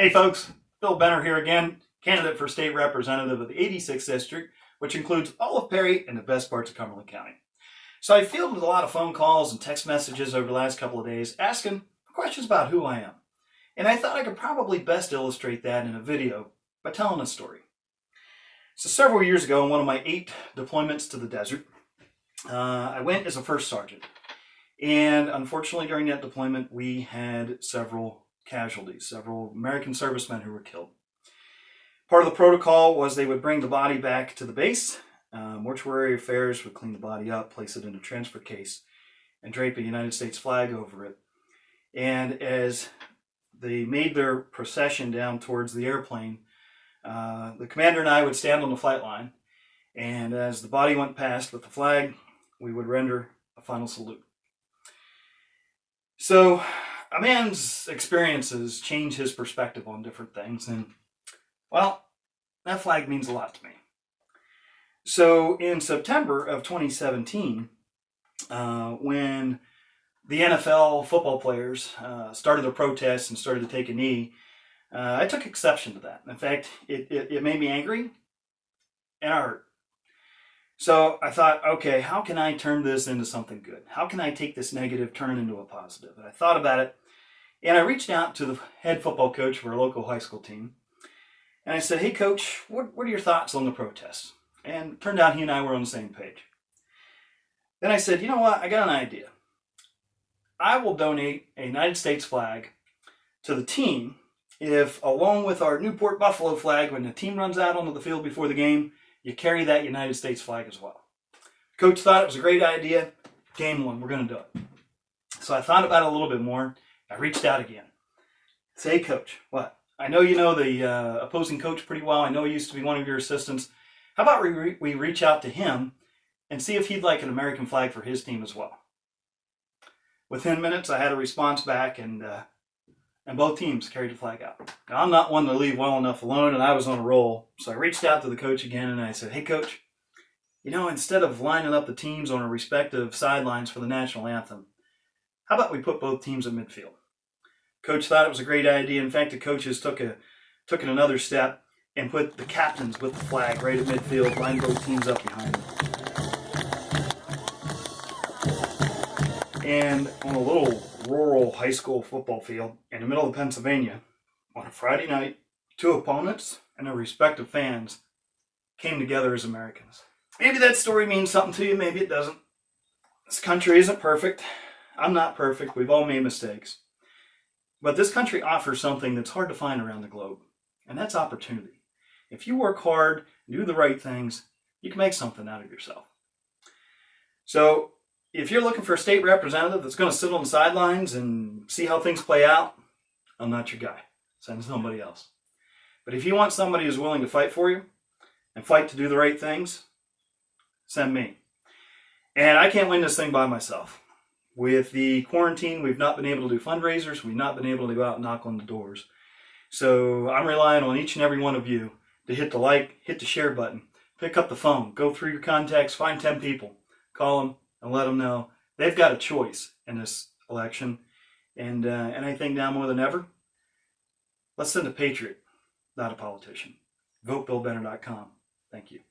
Hey folks, Bill Benner here again, candidate for state representative of the 86th District, which includes all of Perry and the best parts of Cumberland County. So I fielded a lot of phone calls and text messages over the last couple of days asking questions about who I am. And I thought I could probably best illustrate that in a video by telling a story. So several years ago, in one of my 8 deployments to the desert, I went as a first sergeant. And unfortunately, during that deployment, we had several casualties, several American servicemen who were killed. Part of the protocol was they would bring the body back to the base. Mortuary affairs would clean the body up, place it in a transfer case, and drape a United States flag over it. And as they made their procession down towards the airplane, the commander and I would stand on the flight line, and as the body went past with the flag, we would render a final salute. So a man's experiences change his perspective on different things, and well, that flag means a lot to me. So in September of 2017, when the NFL football players started their protests and started to take a knee, I took exception to that. In fact, it made me angry and I hurt. So I thought, okay, how can I turn this into something good? How can I take this negative, turn it into a positive? And I thought about it, and I reached out to the head football coach for a local high school team. And I said, hey, coach, what are your thoughts on the protests? And it turned out he and I were on the same page. Then I said, you know what? I got an idea. I will donate a United States flag to the team if, along with our Newport Buffalo flag, when the team runs out onto the field before the game, you carry that United States flag as well. Coach thought it was a great idea. Game one, we're going to do it. So I thought about it a little bit more. I reached out again. Say, hey, coach, what? I know you know the opposing coach pretty well. I know he used to be one of your assistants. How about we reach out to him and see if he'd like an American flag for his team as well? Within minutes, I had a response back, and both teams carried the flag out. Now, I'm not one to leave well enough alone, and I was on a roll. So I reached out to the coach again, and I said, hey, coach, you know, instead of lining up the teams on our respective sidelines for the national anthem, how about we put both teams at midfield? Coach thought it was a great idea. In fact, the coaches took it another step and put the captains with the flag right at midfield, lined both teams up behind them. And on a little rural high school football field in the middle of Pennsylvania, on a Friday night, 2 opponents and their respective fans came together as Americans. Maybe that story means something to you, maybe it doesn't. This country isn't perfect. I'm not perfect. We've all made mistakes. But this country offers something that's hard to find around the globe, and that's opportunity. If you work hard, do the right things, you can make something out of yourself. So if you're looking for a state representative that's going to sit on the sidelines and see how things play out, I'm not your guy. Send somebody else. But if you want somebody who's willing to fight for you and fight to do the right things, send me. And I can't win this thing by myself. With the quarantine, we've not been able to do fundraisers. We've not been able to go out and knock on the doors. So I'm relying on each and every one of you to hit the like, hit the share button, pick up the phone, go through your contacts, find 10 people, call them, and let them know they've got a choice in this election. And I think now more than ever, let's send a patriot, not a politician. VoteBillBenner.com. Thank you.